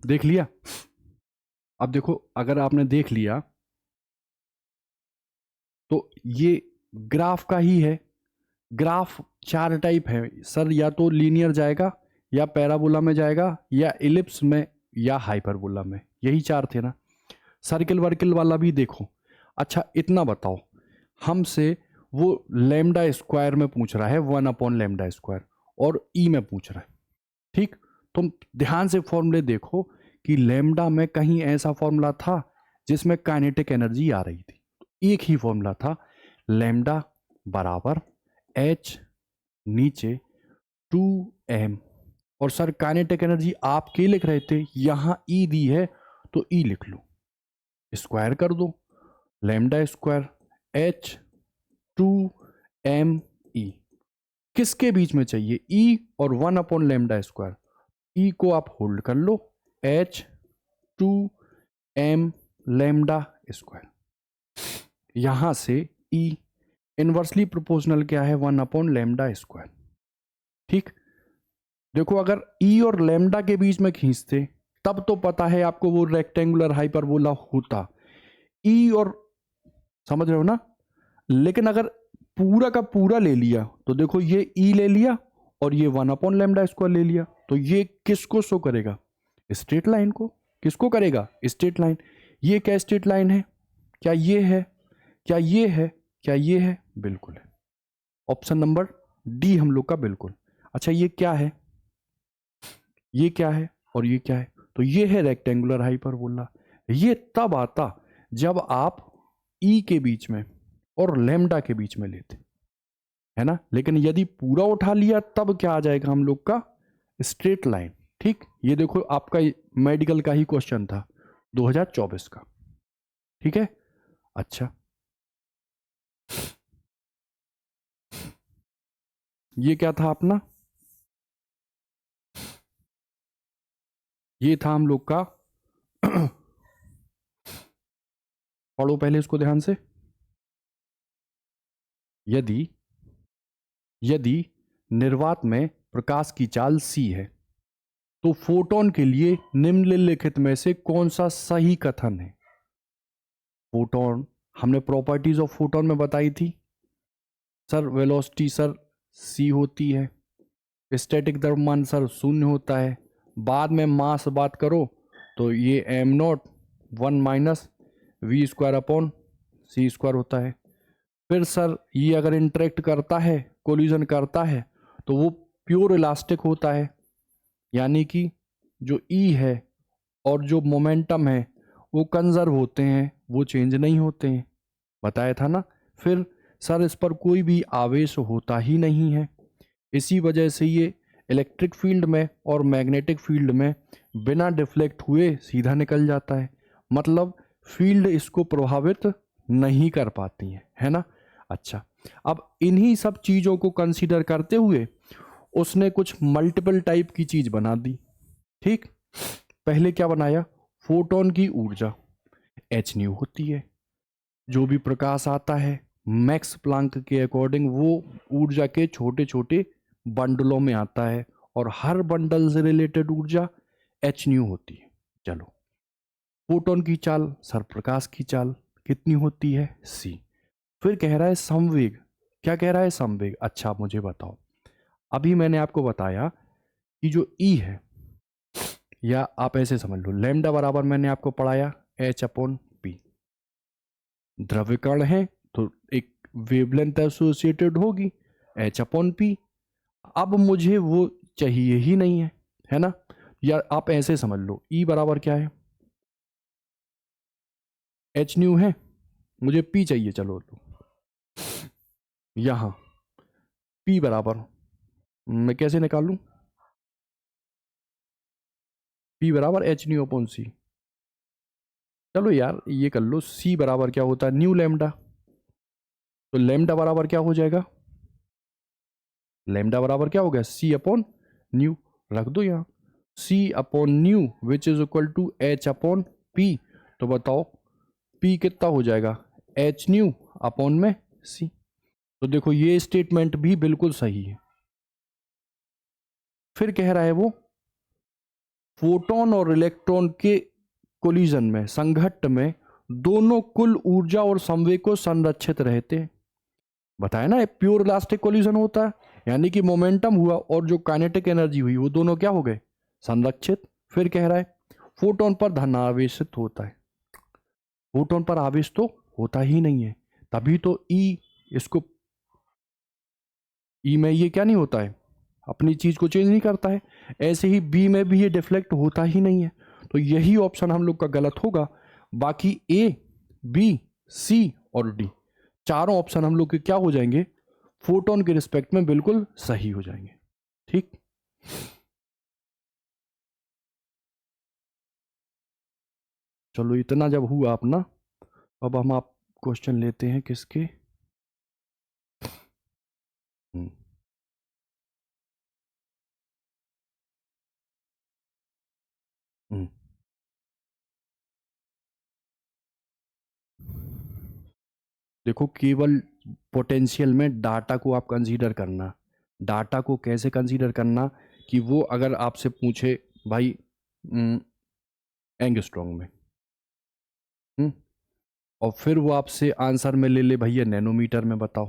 देख लिया? अब देखो, अगर आपने देख लिया तो ये ग्राफ का ही है। ग्राफ चार टाइप है सर, या तो लीनियर जाएगा, या पैराबोला में जाएगा, या इलिप्स में, या हाइपरबोला में। यही चार थे ना। सर्किल वर्किल वाला भी देखो। अच्छा इतना बताओ, हमसे वो लेमडा स्क्वायर में पूछ रहा है, 1/λ², और ई में पूछ रहा है। ठीक, तुम ध्यान से फॉर्मूले देखो कि लेमडा में कहीं ऐसा फॉर्मूला था जिसमें काइनेटिक एनर्जी आ रही थी। एक ही फॉर्मूला था, लेमडा बराबर एच नीचे 2m। और सर काइनेटिक एनर्जी आप क्या लिख रहे थे, यहां ई दी है तो ई लिख लो, स्क्वायर कर दो, लेमडा स्क्वायर एच 2m ई। किसके बीच में चाहिए, ई और 1/λ²। ई को आप होल्ड कर लो, एच 2m λ²। यहां से ई इनवर्सली प्रोपोर्शनल क्या है, 1/λ²। ठीक, देखो अगर ई और लेमडा के बीच में खींचते तब तो पता है आपको वो रेक्टेंगुलर हाइपरबोला होता। ई और, समझ रहे हो ना? लेकिन अगर पूरा का पूरा ले लिया तो देखो ये ई ले लिया और ये 1/λ² ले लिया, तो ये किसको शो करेगा, स्ट्रेट लाइन को। किसको करेगा, स्ट्रेट लाइन। ये क्या स्ट्रेट लाइन है, क्या ये है, क्या ये है, क्या ये है, बिल्कुल है। ऑप्शन नंबर डी हम लोग का बिल्कुल। अच्छा ये क्या है, ये क्या है, और ये क्या है, तो ये है रेक्टेंगुलर हाइपरबोला। ये तब आता जब आप ई के बीच में और लेमडा के बीच में लेते, है ना। लेकिन यदि पूरा उठा लिया तब क्या आ जाएगा हम लोग का, स्ट्रेट लाइन। ठीक, ये देखो आपका मेडिकल का ही क्वेश्चन था 2024 का। ठीक है, अच्छा ये क्या था अपना, ये था हम लोग का पढ़ो पहले इसको ध्यान से। यदि यदि निर्वात में प्रकाश की चाल c है तो फोटोन के लिए निम्नलिखित में से कौन सा सही कथन है। फोटोन, हमने प्रॉपर्टीज ऑफ फोटोन में बताई थी सर, वेलोसिटी सर c होती है, स्टैटिक द्रव्यमान सर 0 होता है, बाद में मास बात करो तो ये m0 1 - v²/c² होता है। फिर सर ये अगर इंटरेक्ट करता है, कोलिजन करता है, तो वो प्योर इलास्टिक होता है, यानी कि जो ई है और जो मोमेंटम है वो कंजर्व होते हैं, वो चेंज नहीं होते हैं, बताया था ना। फिर सर इस पर कोई भी आवेश होता ही नहीं है, इसी वजह से ये इलेक्ट्रिक फील्ड में और मैग्नेटिक फील्ड में बिना डिफ्लेक्ट हुए सीधा निकल जाता है, मतलब फील्ड इसको प्रभावित नहीं कर पाती है ना। अच्छा, अब इन्हीं सब चीज़ों को कंसीडर करते हुए उसने कुछ मल्टीपल टाइप की चीज़ बना दी। ठीक, पहले क्या बनाया, फोटोन की ऊर्जा एच न्यू होती है, जो भी प्रकाश आता है मैक्स प्लांक के अकॉर्डिंग वो ऊर्जा के छोटे छोटे बंडलों में आता है, और हर बंडल से रिलेटेड ऊर्जा एच न्यू होती है। चलो, फोटोन की चाल सर प्रकाश की चाल कितनी होती है, सी। फिर कह रहा है संवेग, क्या कह रहा है, संवेग। अच्छा मुझे बताओ, अभी मैंने आपको बताया कि जो ई है, या आप ऐसे समझ लो लैम्डा बराबर मैंने आपको पढ़ाया h/p। द्रव्यकण है तो एक वेवलेंथ एसोसिएटेड होगी h/p। अब मुझे वो चाहिए ही नहीं है ना। या आप ऐसे समझ लो ई बराबर क्या है, एच न्यू है, मुझे पी चाहिए, चलो तो यहां पी बराबर मैं कैसे निकालूं, पी बराबर एच न्यू अपॉन सी। चलो यार ये कर लो, सी बराबर क्या होता है, न्यू लैम्डा। तो लैम्डा बराबर क्या हो जाएगा, लैम्डा बराबर क्या हो गया, c/न्यू। रख दो यहाँ c/न्यू which is equal to h/p। तो बताओ p कितना हो जाएगा, h न्यू अपॉन में c। तो देखो ये स्टेटमेंट भी बिल्कुल सही है। फिर कह रहा है वो फोटोन और इलेक्ट्रॉन के कोलिजन में, संघट्ट में, दोनों कुल ऊर्जा और संवेग को संरक्षित रहते हैं। बताया ना, प्योर इलास्टिक कोलिजन होता है, यानी कि मोमेंटम हुआ और जो काइनेटिक एनर्जी हुई वो दोनों क्या हो गए, संरक्षित। फिर कह रहा है फोटोन पर धन आवेशित होता है। फोटोन पर आवेश तो होता ही नहीं है, तभी तो इसको में ये क्या नहीं होता है, अपनी चीज को चेंज नहीं करता है। ऐसे ही बी में भी ये डिफ्लेक्ट होता ही नहीं है, तो यही ऑप्शन हम लोग का गलत होगा। बाकी ए, बी, सी और डी चारों ऑप्शन हम लोग के क्या हो जाएंगे, फोटोन के रिस्पेक्ट में बिल्कुल सही हो जाएंगे। ठीक, चलो इतना जब हुआ अपना, अब हम आप क्वेश्चन लेते हैं किसके। हम्म, हम्म। देखो, केवल पोटेंशियल में डाटा को आप कंसीडर करना। डाटा को कैसे कंसीडर करना, कि वो अगर आपसे पूछे भाई एंगस्ट्रॉन्ग में, हम्म, और फिर वो आपसे आंसर में ले ले भैया नैनोमीटर में बताओ,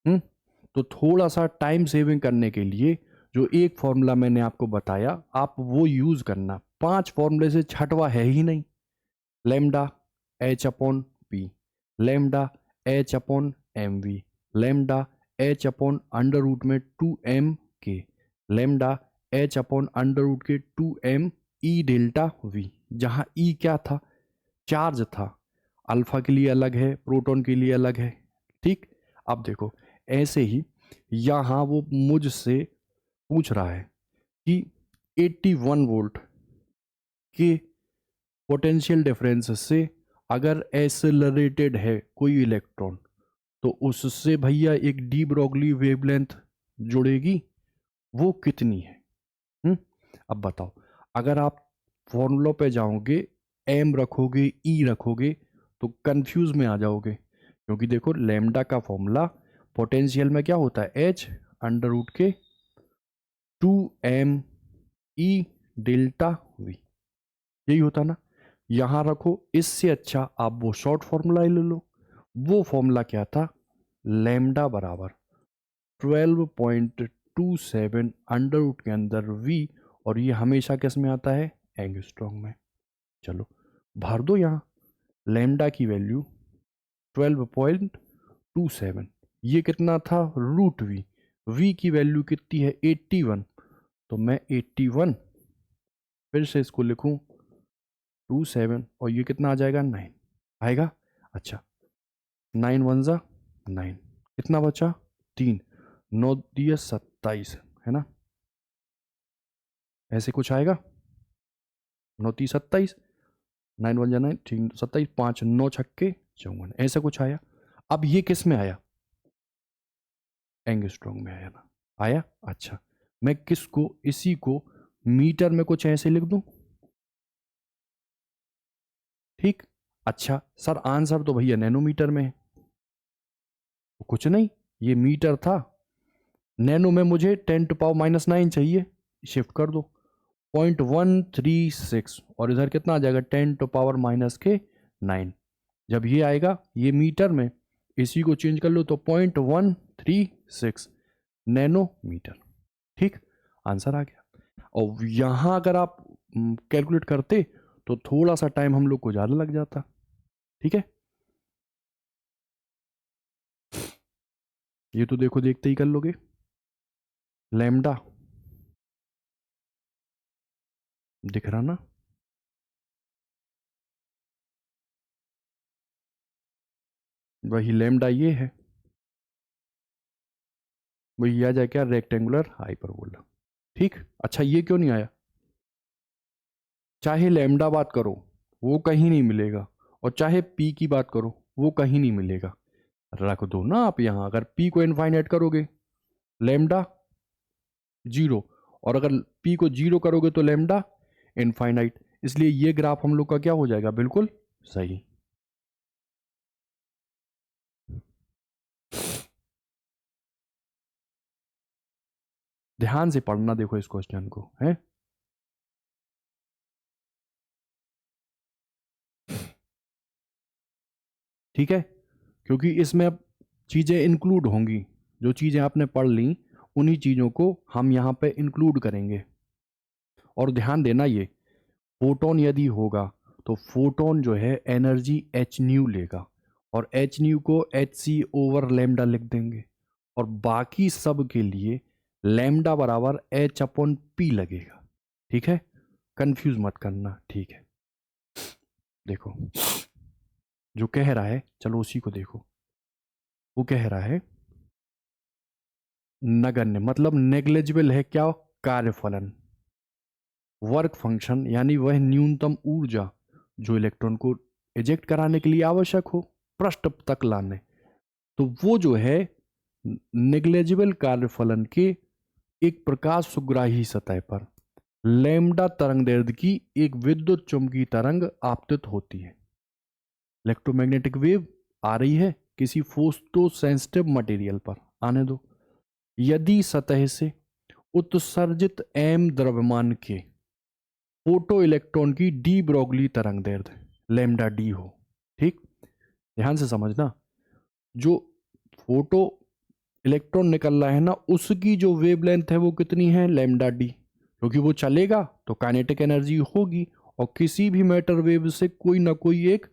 हम्म, तो थोड़ा सा टाइम सेविंग करने के लिए जो एक फॉर्मूला मैंने आपको बताया आप वो यूज करना। 5 फॉर्मूले से छठवा है ही नहीं। Lambda h upon p, lambda h upon m v, lambda h upon under root में 2m के, lambda h upon under root के 2m ई डेल्टा वी, जहां ई क्या था, चार्ज था। अल्फा के लिए अलग है, प्रोटॉन के लिए अलग है। ठीक, अब देखो ऐसे ही यहां वो मुझसे पूछ रहा है कि 81 वोल्ट के पोटेंशियल डिफरेंस से अगर एक्सेलरेटेड है कोई इलेक्ट्रॉन, तो उससे भैया एक डी ब्रोगली वेवलेंथ जुड़ेगी, वो कितनी है। अब बताओ, अगर आप फॉर्मूलों पे जाओगे, एम रखोगे, ई रखोगे, तो कंफ्यूज में आ जाओगे, क्योंकि देखो लैम्डा का फॉर्मूला पोटेंशियल में क्या होता है, एच अंडर रूट के 2m ई डेल्टा वी, यही होता ना। यहां रखो, इससे अच्छा आप वो शॉर्ट फॉर्मूला ले लो। वो फॉर्मूला क्या था, लैम्डा बराबर 12.27 अंडर रूट के अंदर वी, और ये हमेशा किस में आता है, एंगस्ट्रॉन्ग में। चलो भर दो यहाँ, लैम्डा की वैल्यू 12.27, ये कितना था, रूट वी, वी की वैल्यू कितनी है 81, तो मैं 81 फिर से इसको लिखूं 27, और ये कितना आ जाएगा 9 आएगा। अच्छा, 9 वन ज़ा 9, कितना बचा 3, 9 दिए 27, है ना, ऐसे कुछ आएगा, 9 तीस 27, 9 वन जा 9, 3 27, 5 9 छक्के 54, ऐसा कुछ आया। अब ये किस में आया, एंगस्ट्रॉन्ग में आया ना, आया। अच्छा, मैं किसको, इसी को मीटर में कुछ ऐसे लिख दूं। ठीक, अच्छा सर आंसर तो भैया नैनोमीटर में है, तो कुछ नहीं, ये मीटर था, नैनो में मुझे 10⁻⁹ चाहिए, शिफ्ट कर दो 0.136, और इधर कितना आ जाएगा 10⁻⁹ जब ये आएगा ये मीटर में, इसी को चेंज कर लो तो 0.136 नैनोमीटर। ठीक, आंसर आ गया। और यहां अगर आप कैलकुलेट करते तो थोड़ा सा टाइम हम लोग को ज्यादा लग जाता। ठीक है, ये तो देखो देखते ही कर लोगे। लैम्डा दिख रहा ना, वही लैम्डा ये है, वही आ जाए क्या, रेक्टेंगुलर हाइपरबोला। ठीक, अच्छा ये क्यों नहीं आया, चाहे लैम्डा बात करो वो कहीं नहीं मिलेगा, और चाहे पी की बात करो वो कहीं नहीं मिलेगा। रख दो ना आप यहां, अगर पी को इनफाइनाइट करोगे लैम्डा जीरो, और अगर पी को जीरो करोगे तो लैम्डा इनफाइनाइट, इसलिए ये ग्राफ हम लोग का क्या हो जाएगा, बिल्कुल सही। ध्यान से पढ़ना देखो इस क्वेश्चन को है। ठीक है, क्योंकि इसमें अब चीज़ें इंक्लूड होंगी, जो चीज़ें आपने पढ़ ली उन्हीं चीज़ों को हम यहाँ पे इंक्लूड करेंगे। और ध्यान देना, ये फोटोन यदि होगा तो फोटोन जो है एनर्जी एच न्यू लेगा, और एच न्यू को एच सी ओवर लेमडा लिख देंगे, और बाकी सब के लिए लेमडा बराबर एच अपॉन पी लगेगा। ठीक है, कंफ्यूज मत करना। ठीक है, देखो जो कह रहा है, चलो उसी को देखो। वो कह रहा है नगण्य मतलब नेग्लेजिबल है क्या, कार्यफलन, वर्क फंक्शन, यानी वह न्यूनतम ऊर्जा जो इलेक्ट्रॉन को इजेक्ट कराने के लिए आवश्यक हो पृष्ठ तक लाने, तो वो जो है नेग्लेजिबल कार्यफलन के एक प्रकाश सुग्राही सतह पर लैम्डा तरंगदैर्ध्य की एक विद्युत चुंबकीय तरंग आपतित होती है। इलेक्ट्रोमैग्नेटिक वेव आ रही है किसी फोटो सेंसिटिव मटेरियल पर, आने दो। यदि सतह से उत्सर्जित एम द्रव्यमान के फोटो इलेक्ट्रॉन की डी ब्रोगली तरंगदैर्ध्य लैम्डा डी हो, ठीक, ध्यान से समझना, जो फोटो इलेक्ट्रॉन निकल रहा है ना, उसकी जो वेवलेंथ है वो कितनी है, लैम्डा डी, क्योंकि वो चलेगा तो काइनेटिक एनर्जी होगी, और किसी भी मैटर वेव से कोई ना कोई एक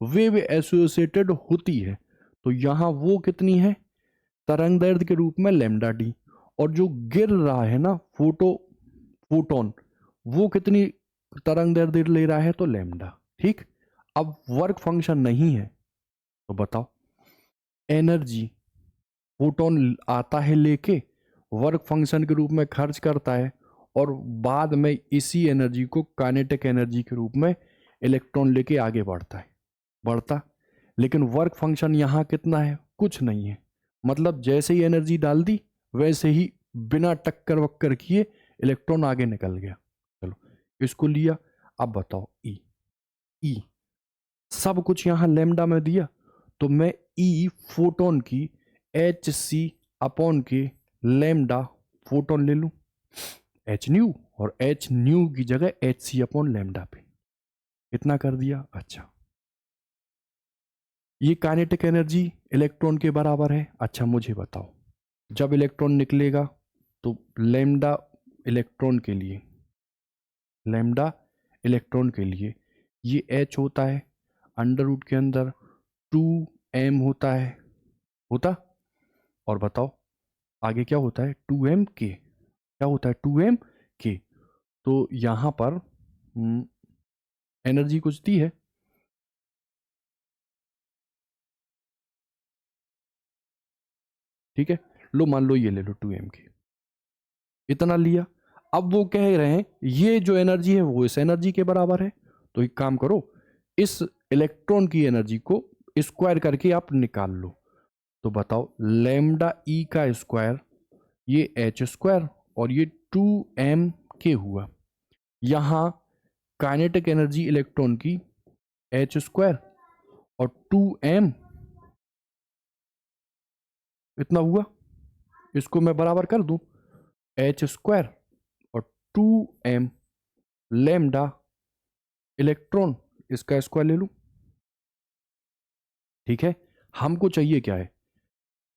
वेव एसोसिएटेड होती है, तो यहां वो कितनी है, तरंगदैर्ध्य के रूप में लैम्डा डी। और जो गिर रहा है ना फोटोन, वो कितनी तरंगदैर्ध्य ले रहा है, तो लैम्डा। ठीक, अब वर्क फंक्शन नहीं है तो बताओ, एनर्जी फोटोन आता है लेके, वर्क फंक्शन के रूप में खर्च करता है, और बाद में इसी एनर्जी को काइनेटिक एनर्जी के रूप में इलेक्ट्रॉन लेके आगे बढ़ता, लेकिन वर्क फंक्शन यहाँ कितना है, कुछ नहीं है। मतलब जैसे ही एनर्जी डाल दी वैसे ही बिना टक्कर वक्कर किए इलेक्ट्रॉन आगे निकल गया। चलो इसको लिया, अब बताओ ई सब कुछ यहाँ लैम्डा में दिया, तो मैं ई फोटोन की एच सी अपॉन के लैम्डा फोटोन ले लूं, एच न्यू, और एच न्यू की जगह एच सी अपॉन लैम्डा पे, इतना कर दिया। अच्छा, ये काइनेटिक एनर्जी इलेक्ट्रॉन के बराबर है। अच्छा मुझे बताओ, जब इलेक्ट्रॉन निकलेगा तो लैम्डा इलेक्ट्रॉन के लिए, लैम्डा इलेक्ट्रॉन के लिए ये एच होता है, अंडर रूट के अंदर 2m होता, और बताओ आगे क्या होता है, 2m के, क्या होता है 2m के, तो यहां पर एनर्जी कुछ दी है, ठीक है, लो मान लो ये ले लो 2m के, इतना लिया। अब वो कह रहे हैं ये जो एनर्जी है वो इस एनर्जी के बराबर है, तो एक काम करो, इस इलेक्ट्रॉन की एनर्जी को स्क्वायर करके आप निकाल लो, तो बताओ लैम्डा ई का स्क्वायर, ये एच स्क्वायर, और ये 2m के हुआ, यहां काइनेटिक एनर्जी इलेक्ट्रॉन की एच स्क्वायर और 2m, इतना हुआ, इसको मैं बराबर कर दूं, एच स्क्वायर और 2m लैम्डा इलेक्ट्रॉन, इसका स्क्वायर ले लूं, ठीक है। हमको चाहिए क्या है,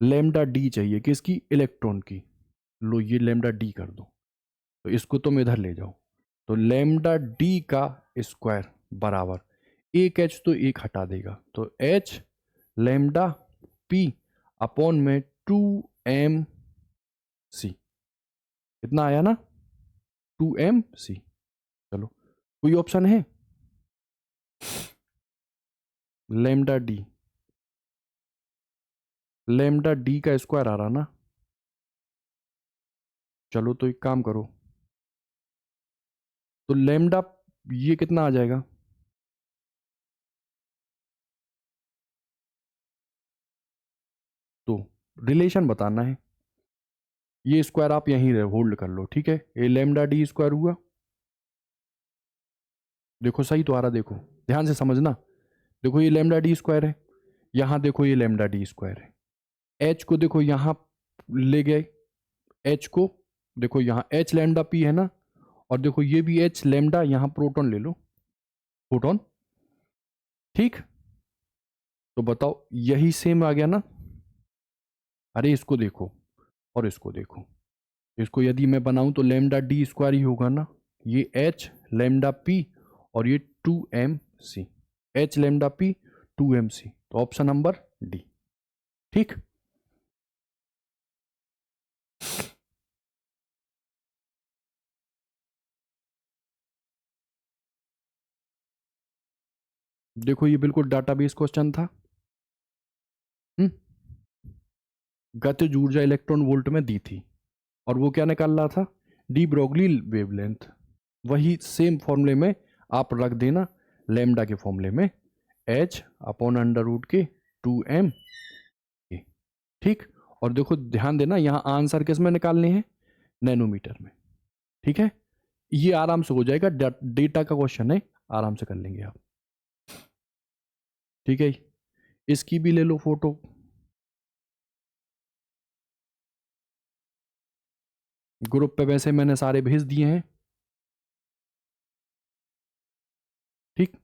लैम्डा डी चाहिए, किसकी, इलेक्ट्रॉन की, लो ये लैम्डा डी कर दो, तो इसको तुम इधर ले जाओ, तो लैम्डा डी का स्क्वायर बराबर, एक एच तो एक हटा देगा, तो एच लैम्डा पी अपॉन में 2m सी, इतना आया ना, 2m सी। चलो कोई ऑप्शन है, लैम्डा डी का स्क्वायर आ रहा ना, चलो तो एक काम करो, तो लैम्डा ये कितना आ जाएगा, तो रिलेशन बताना है, ये स्क्वायर आप यहीं होल्ड कर लो, ठीक है, ये लैम्डा डी स्क्वायर हुआ, देखो सही तो आ रहा, देखो ध्यान से समझना, देखो ये लैम्डा डी स्क्वायर है, यहां देखो ये लैम्डा डी स्क्वायर है, एच को देखो यहां ले गए, एच को देखो यहां एच लैम्डा पी है ना, और देखो ये भी एच लैम्डा, यहां प्रोटॉन ले लो, प्रोटॉन, ठीक, तो बताओ यही सेम आ गया ना। अरे इसको देखो और इसको देखो, इसको यदि मैं बनाऊं तो लेमडा डी स्क्वायर ही होगा ना, ये एच लेमडा पी और ये 2m c, H lambda P 2m c, तो ऑप्शन नंबर डी। ठीक, देखो ये बिल्कुल डाटाबेस क्वेश्चन था। हम्म, गतिज ऊर्जा इलेक्ट्रॉन वोल्ट में दी थी और वो क्या निकाल रहा था, डी ब्रोगली वेवलेंथ। वही सेम फॉर्मूले में आप रख देना लेमडा के फॉर्मूले में एच अपॉन अंडर रूट के 2m। ठीक, और देखो ध्यान देना यहाँ आंसर किस में निकालने हैं, नैनोमीटर में। ठीक है, ये आराम से हो जाएगा, डेटा का क्वेश्चन है, आराम से कर लेंगे आप। ठीक है, इसकी भी ले लो फोटो। ग्रुप पे वैसे मैंने सारे भेज दिए हैं। ठीक,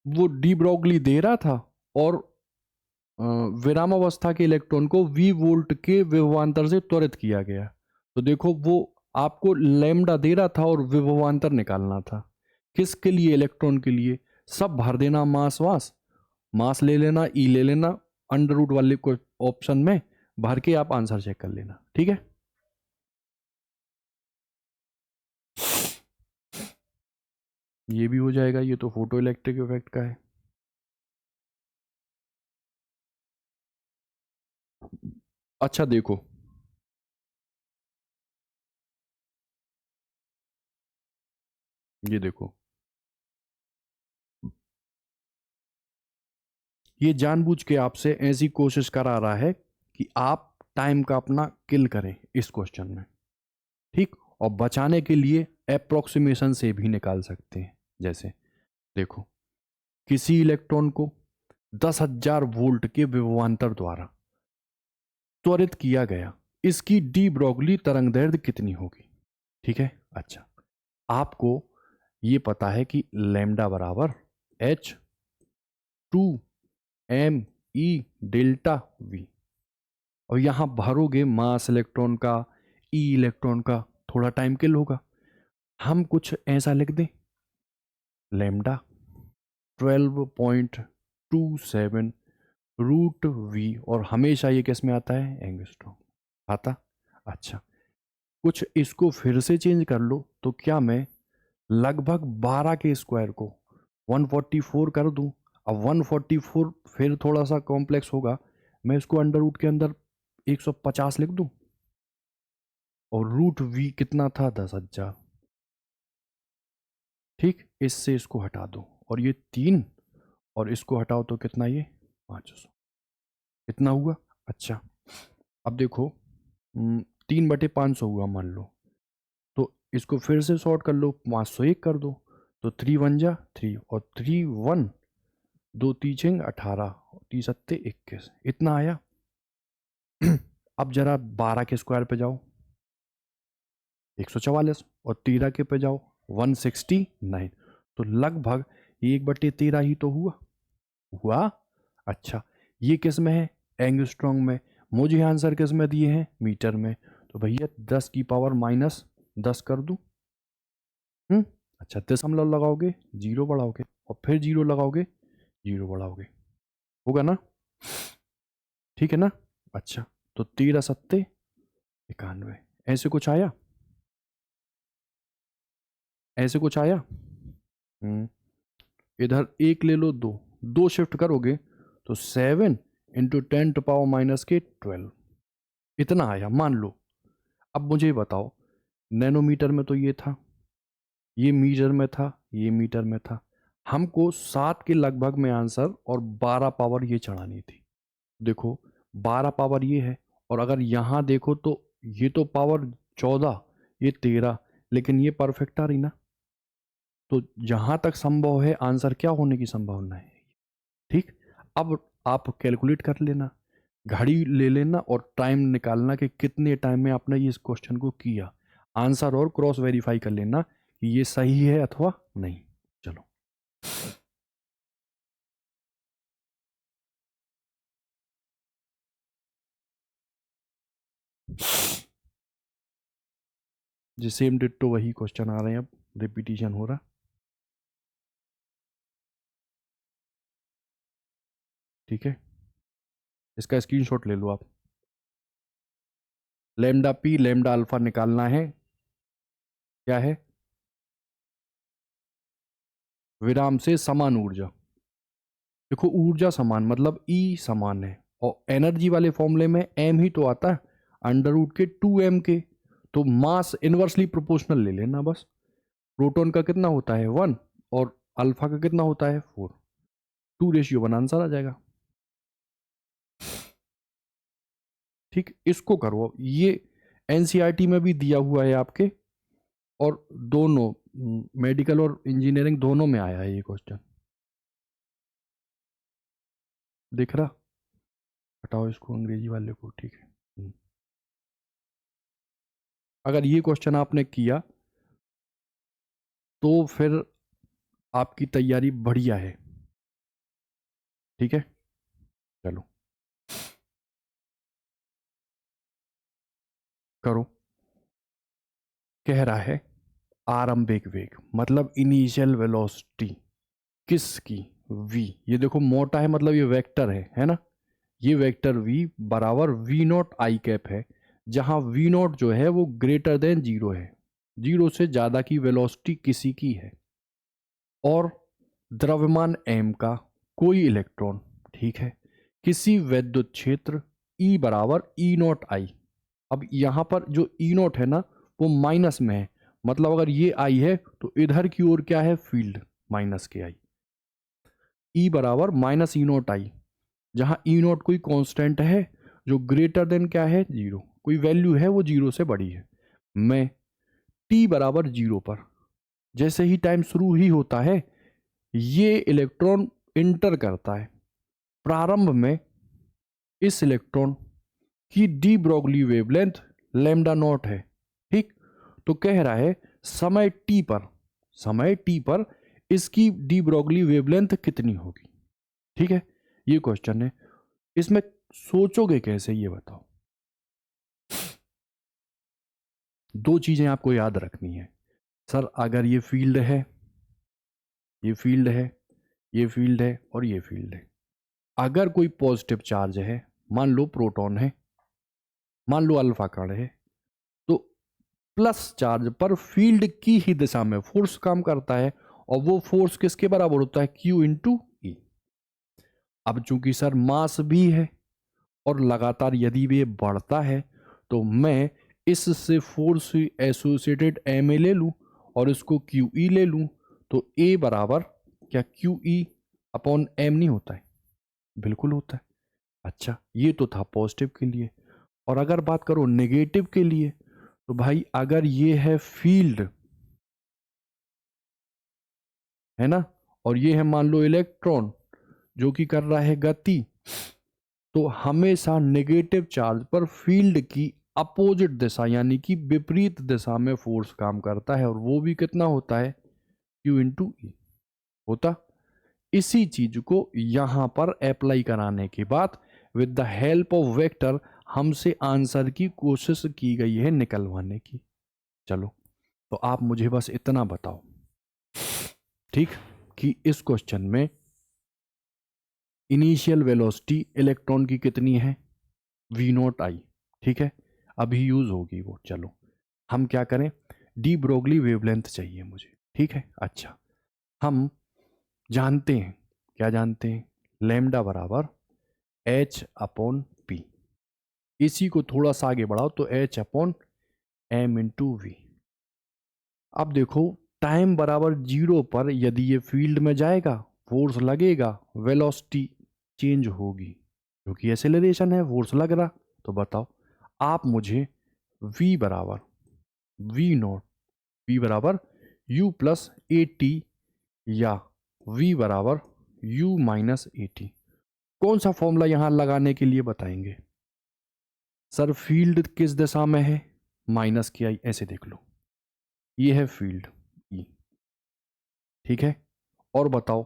वो डी ब्रोगली दे रहा था और विरामावस्था के इलेक्ट्रॉन को v वोल्ट के विभवांतर से त्वरित किया गया। तो देखो वो आपको लैम्डा दे रहा था और विभवांतर निकालना था, किसके लिए, इलेक्ट्रॉन के लिए। सब भर देना मास वास, मास ले लेना, ई ले लेना, अंडर रूट वाले को ऑप्शन में भर के आप आंसर चेक कर लेना। ठीक है, ये भी हो जाएगा, ये तो फोटो इलेक्ट्रिक इफेक्ट का है। अच्छा देखो, ये देखो, ये जानबूझ के आपसे ऐसी कोशिश करा रहा है कि आप टाइम का अपना किल करें इस क्वेश्चन में। ठीक, और बचाने के लिए अप्रोक्सीमेशन से भी निकाल सकते हैं। जैसे देखो, किसी इलेक्ट्रॉन को 10,000 वोल्ट के विभवांतर द्वारा त्वरित किया गया, इसकी डी ब्रोगली तरंगदैर्घ्य कितनी होगी। ठीक है, अच्छा आपको ये पता है कि लैम्डा बराबर H 2m e delta we, और यहां भरोगे मास इलेक्ट्रॉन का, ई इलेक्ट्रॉन का, थोड़ा टाइम किल होगा। हम कुछ ऐसा लिख दें, लैम्डा 12.27 रूट वी, और हमेशा ये किस में आता है, एंगस्ट्रॉम आता। अच्छा, कुछ इसको फिर से चेंज कर लो, तो क्या मैं लगभग 12 के स्क्वायर को 144 कर दूं। अब 144 फिर थोड़ा सा कॉम्प्लेक्स होगा, मैं इसको अंडर रूट के अंदर 150 लिख दूं, और रूट वी कितना था, 10,000। ठीक, इससे इसको हटा दो, और ये 3 और इसको हटाओ तो कितना, ये 500, कितना हुआ। अच्छा, अब देखो 3/500 हुआ मान लो, तो इसको फिर से शॉर्ट कर लो, 501 कर दो, तो 3 1 जा 3 और 3 1, 2 3 6 18, 3 7 21, इतना आया। अब जरा 12 के स्क्वायर पे जाओ, 144, और 13 के पे जाओ 169, तो लगभग 1/13 ही तो हुआ। अच्छा, ये किस में है, एंगस्ट्रॉम में। मुझे आंसर किस में दिए हैं, मीटर में, तो भैया 10⁻10 कर दूं। अच्छा, दशमलव लगाओगे, जीरो बढ़ाओगे, और फिर जीरो लगाओगे, जीरो बढ़ाओगे, होगा ना। ठीक है ना। अच्छा, तो 13 7 91, ऐसे कुछ आया, ऐसे कुछ आया। इधर एक ले लो, दो दो शिफ्ट करोगे तो 7 × 10⁻⁻12, इतना आया मान लो। अब मुझे बताओ, नैनोमीटर में तो ये था, ये मीटर में था, ये मीटर में था, हमको 7 के लगभग में आंसर और 12 पावर ये चढ़ानी थी। देखो 12 पावर ये है, और अगर यहाँ देखो तो ये तो पावर 14, ये 13, लेकिन ये परफेक्ट आ रही ना। तो जहां तक संभव है आंसर क्या होने की संभावना है। ठीक, अब आप कैलकुलेट कर लेना, घड़ी ले लेना और टाइम निकालना कि कितने टाइम में आपने इस क्वेश्चन को किया, आंसर और क्रॉस वेरीफाई कर लेना कि ये सही है अथवा नहीं। चलो। जी सेम डिट्टो वही क्वेश्चन आ रहे हैं, अब रिपीटिशन हो रहा। ठीक है, इसका स्क्रीनशॉट ले लो आप। लैम्डा पी लैम्डा अल्फा निकालना है, क्या है, विराम से समान ऊर्जा। देखो ऊर्जा समान मतलब ई समान है, और एनर्जी वाले फॉर्मूले में एम ही तो आता है, अंडर रूट के 2m के। तो मास इनवर्सली प्रोपोर्शनल ले लेना बस। प्रोटॉन का कितना होता है 1, और अल्फा का कितना होता है 4, 2:1 आंसर आ जाएगा। ठीक, इसको करो, ये एनसीईआरटी में भी दिया हुआ है आपके, और दोनों मेडिकल और इंजीनियरिंग दोनों में आया है ये क्वेश्चन। दिख रहा, हटाओ इसको अंग्रेजी वाले को। ठीक है, अगर ये क्वेश्चन आपने किया तो फिर आपकी तैयारी बढ़िया है। ठीक है, चलो करो। कह रहा है आरंभिक वेग मतलब इनिशियल वेलोसिटी किसकी, v। ये देखो मोटा है मतलब ये वेक्टर है ना। ये वेक्टर v बराबर v नॉट आई कैप है, जहां v नॉट जो है वो ग्रेटर देन 0 है, 0 से ज्यादा की वेलोसिटी किसी की है, और द्रव्यमान m का कोई इलेक्ट्रॉन, ठीक है, किसी वैद्युत क्षेत्र E बराबर ई नॉट आई। अब यहां पर जो ई नॉट है ना वो माइनस में है, मतलब अगर ये आई है तो इधर की ओर क्या है, फील्ड माइनस के आई। ई बराबर माइनस ई नॉट आई, जहां ई नॉट कोई कांस्टेंट है जो ग्रेटर देन क्या है 0, कोई वैल्यू है वो 0 से बड़ी है। मैं टी बराबर 0 पर, जैसे ही टाइम शुरू ही होता है, ये इलेक्ट्रॉन इंटर करता है। प्रारंभ में इस इलेक्ट्रॉन की de Broglie wavelength lambda naught है। ठीक, तो कह रहा है समय टी पर इसकी डी ब्रोगली वेवलेंथ कितनी होगी। ठीक है, ये क्वेश्चन है, इसमें सोचोगे कैसे ये बताओ। दो चीजें आपको याद रखनी है। सर अगर ये फील्ड है, ये फील्ड है, ये फील्ड है और ये फील्ड है, अगर कोई पॉजिटिव चार्ज है, मान लो प्रोटॉन है, मान लो अल्फा कण है, तो प्लस चार्ज पर फील्ड की ही दिशा में फोर्स काम करता है, और वो फोर्स किसके बराबर होता है, Q इंटू ई। अब चूंकि सर मास भी है और लगातार यदि ये बढ़ता है, तो मैं इससे फोर्स एसोसिएटेड एम ए ले लूं और इसको क्यू ई ले लूं, तो ए बराबर क्या क्यू ई अपॉन एम नहीं होता है, बिल्कुल होता है। अच्छा, ये तो था पॉजिटिव के लिए, और अगर बात करो नेगेटिव के लिए, तो भाई अगर ये है फील्ड, है ना, और ये है मान लो इलेक्ट्रॉन जो कि कर रहा है गति, तो हमेशा नेगेटिव चार्ज पर फील्ड की अपोजिट दिशा यानी कि विपरीत दिशा में फोर्स काम करता है, और वो भी कितना होता है, Q इंटू ई होता। इसी चीज को यहां पर अप्लाई कराने के बाद with the help of vector हमसे आंसर की कोशिश की गई है निकलवाने की। चलो, तो आप मुझे बस इतना बताओ, ठीक, कि इस क्वेश्चन में इनिशियल वेलोसिटी इलेक्ट्रॉन की कितनी है, वी नॉट आई। ठीक है, अभी यूज होगी वो। चलो हम क्या करें, डी ब्रोगली वेवलेंथ चाहिए मुझे। ठीक है, अच्छा, हम जानते हैं, क्या जानते हैं, लैम्डा बराबर एच अपॉन पी। इसी को थोड़ा सा आगे बढ़ाओ तो h upon m into v. अब देखो टाइम बराबर 0 पर यदि ये फील्ड में जाएगा, फोर्स लगेगा, वेलोसिटी चेंज होगी, क्योंकि एक्सेलरेशन है, फोर्स लग रहा। तो बताओ आप मुझे v बराबर वी नॉट, v बराबर u प्लस ए टी, या v बराबर u माइनस ए टी, कौन सा फॉर्मूला यहां लगाने के लिए बताएंगे। सर फील्ड किस दिशा में है, माइनस की आई, ऐसे देख लो, ये है फील्ड E। ठीक है, और बताओ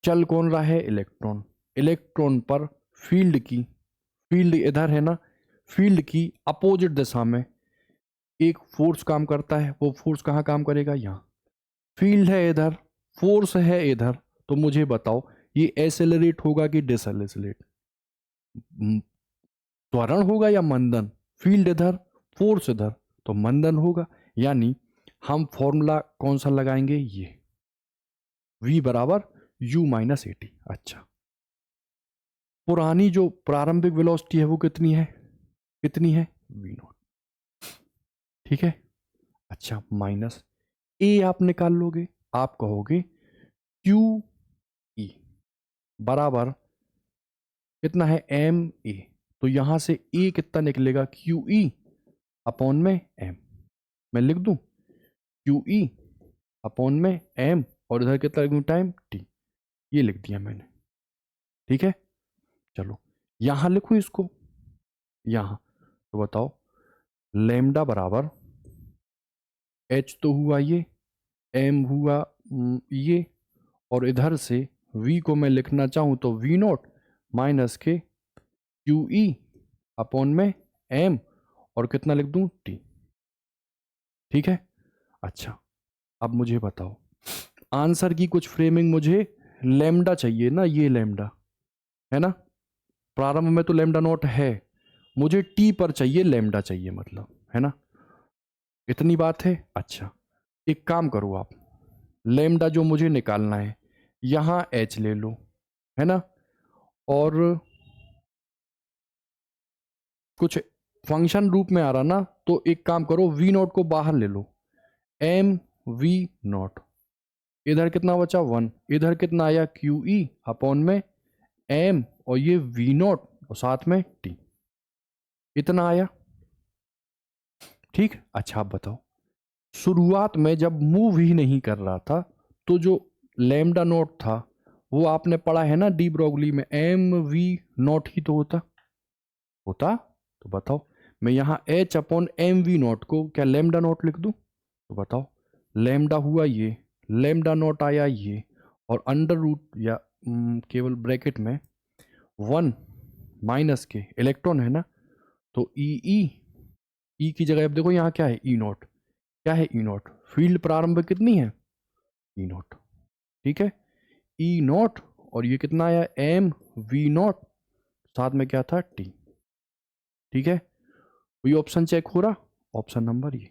चल कौन रहा है, इलेक्ट्रॉन। इलेक्ट्रॉन पर फील्ड की, फील्ड इधर है ना, फील्ड की अपोजिट दिशा में एक फोर्स काम करता है, वो फोर्स कहाँ काम करेगा? यहाँ। फील्ड है इधर, फोर्स है इधर, तो मुझे बताओ ये एसेलरेट होगा कि डिसएलेरेट? त्वरण होगा या मंदन? फील्ड इधर, फोर्स इधर, तो मंदन होगा। यानी हम फॉर्मूला कौन सा लगाएंगे? ये v बराबर u माइनस एटी। अच्छा, पुरानी जो प्रारंभिक वेलोसिटी है वो कितनी है? कितनी है? v not. ठीक है। अच्छा, माइनस ए आप निकाल लोगे, आप कहोगे क्यू ई बराबर कितना है? M a. तो यहां से ए कितना निकलेगा? क्यू ई अपॉन में एम। मैं लिख दूं क्यू ई अपॉन में एम, और इधर कितना लिखूं? Time t. ये लिख दिया मैंने। ठीक है, चलो यहां लिखूं इसको, यहां। तो बताओ लेमडा बराबर एच तो हुआ ये, एम हुआ ये, और इधर से v को मैं लिखना चाहूं तो v नॉट माइनस के क्यू ई अपॉन में m, और कितना लिख दूं? t। ठीक है। अच्छा, अब मुझे बताओ आंसर की कुछ फ्रेमिंग, मुझे लेमडा चाहिए ना, ये लेमडा है ना, प्रारंभ में तो लेमडा नॉट है, मुझे टी पर चाहिए लेमडा चाहिए, मतलब है ना, इतनी बात है। अच्छा, एक काम करो आप, लेमडा जो मुझे निकालना है यहां एच ले लो, है ना, और कुछ फंक्शन रूप में आ रहा ना, तो एक काम करो वी नॉट को बाहर ले लो, एम वी नॉट, इधर कितना बचा? वन, इधर कितना आया? क्यू ई अपॉन में एम, और ये वी नॉट और साथ में टी, इतना आया। ठीक। अच्छा, आप बताओ शुरुआत में जब मूव ही नहीं कर रहा था तो जो लैम्डा नॉट था वो आपने पढ़ा है ना डी ब्रोगली में, एम वी नॉट ही तो होता होता। तो बताओ मैं यहाँ h upon m v naught को क्या लैम्डा नॉट लिख दूं? तो बताओ लैम्डा हुआ ये, लैम्डा नॉट आया ये, और अंडर रूट या केवल ब्रैकेट में वन माइनस के इलेक्ट्रॉन है ना, तो ई की जगह अब देखो यहाँ क्या है? ई नॉट। क्या है? ई नॉट। फील्ड प्रारंभ कितनी है? ई नॉट। ठीक है, ई नॉट, और ये कितना आया? एम वी नॉट, साथ में क्या था? टी। ठीक है, ये ऑप्शन चेक हो रहा, ऑप्शन नंबर ये।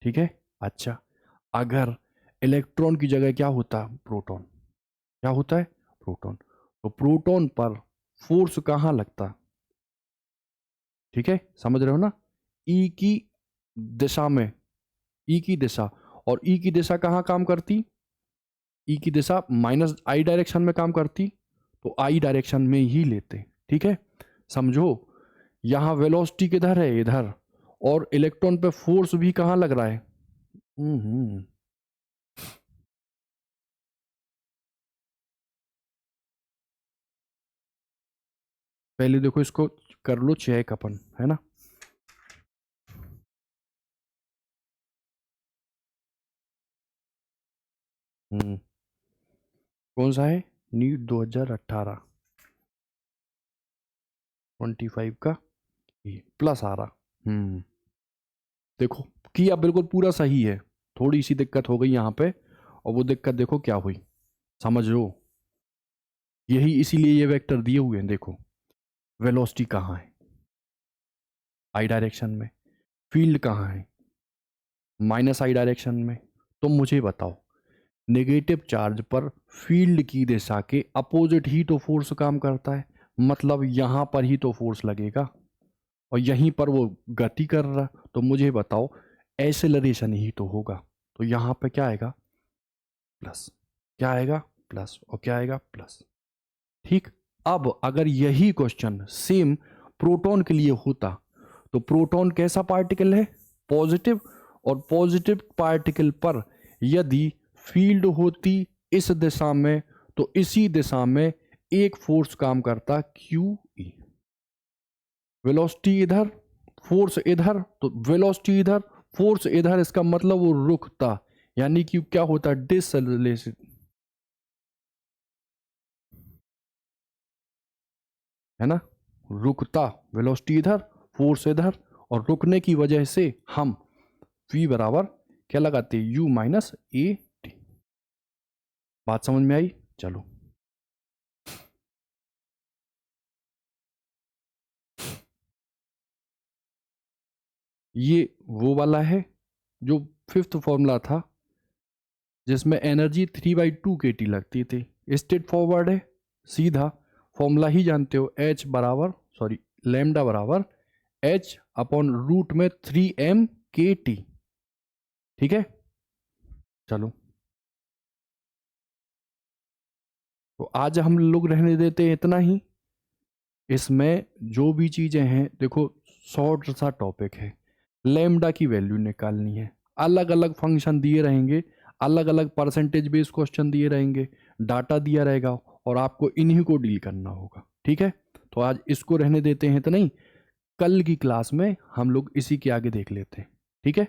ठीक है। अच्छा, अगर इलेक्ट्रॉन की जगह क्या होता? प्रोटॉन। क्या होता है? प्रोटॉन। तो प्रोटॉन पर फोर्स कहां लगता? ठीक है, समझ रहे हो ना, ई की दिशा में, ई की दिशा, और ई की दिशा कहां काम करती? ई की दिशा माइनस आई डायरेक्शन में काम करती, तो आई डायरेक्शन में ही लेते। ठीक है, समझो यहां वेलोसिटी किधर है? इधर, और इलेक्ट्रॉन पे फोर्स भी कहां लग रहा है? हम्म पहले देखो इसको कर लो चेक अपन, है ना। हम्म कौन सा है? नीट 2018 25 का ये प्लस आ रहा। देखो किया बिल्कुल पूरा सही है, थोड़ी सी दिक्कत हो गई यहाँ पे, और वो दिक्कत देखो क्या हुई, समझ लो, यही इसीलिए ये वेक्टर दिए हुए हैं। देखो वेलोसिटी कहाँ है? आई डायरेक्शन में। फील्ड कहाँ है? माइनस आई डायरेक्शन में। तो मुझे बताओ नेगेटिव चार्ज पर फील्ड की दिशा के अपोजिट ही तो फोर्स काम करता है, मतलब यहां पर ही तो फोर्स लगेगा, और यहीं पर वो गति कर रहा, तो मुझे बताओ एसेलरेशन ही तो होगा। तो यहां पे क्या आएगा? प्लस। क्या आएगा? प्लस। और क्या आएगा? प्लस। ठीक। अब अगर यही क्वेश्चन सेम प्रोटॉन के लिए होता, तो प्रोटॉन कैसा पार्टिकल है? पॉजिटिव, और पॉजिटिव पार्टिकल पर यदि फील्ड होती इस दिशा में, तो इसी दिशा में एक फोर्स काम करता, क्यू ई। वेलोसिटी इधर, फोर्स इधर, तो वेलोसिटी इधर, फोर्स इधर, इसका मतलब वो रुकता, यानी कि क्या होता? डिसएलेरेशन। है ना, रुकता, वेलोसिटी इधर, फोर्स इधर, और रुकने की वजह से हम v बराबर क्या लगाते हैं, u माइनस ए टी। बात समझ में आई? चलो, ये वो वाला है जो फिफ्थ फॉर्मूला था जिसमें एनर्जी 3/2 kT लगती थी। स्ट्रेट फॉरवर्ड है, सीधा फॉर्मूला ही जानते हो, h बराबर लैम्डा बराबर h अपॉन रूट में 3m kT। ठीक है, चलो तो आज हम लोग रहने देते हैं इतना ही। इसमें जो भी चीजें हैं, देखो शॉर्ट सा टॉपिक है, लैम्डा की वैल्यू निकालनी है, अलग अलग फंक्शन दिए रहेंगे, अलग अलग परसेंटेज बेस्ड क्वेश्चन दिए रहेंगे, डाटा दिया रहेगा और आपको इन्हीं को डील करना होगा। ठीक है, तो आज इसको रहने देते हैं तो नहीं, कल की क्लास में हम लोग इसी के आगे देख लेते हैं। ठीक है।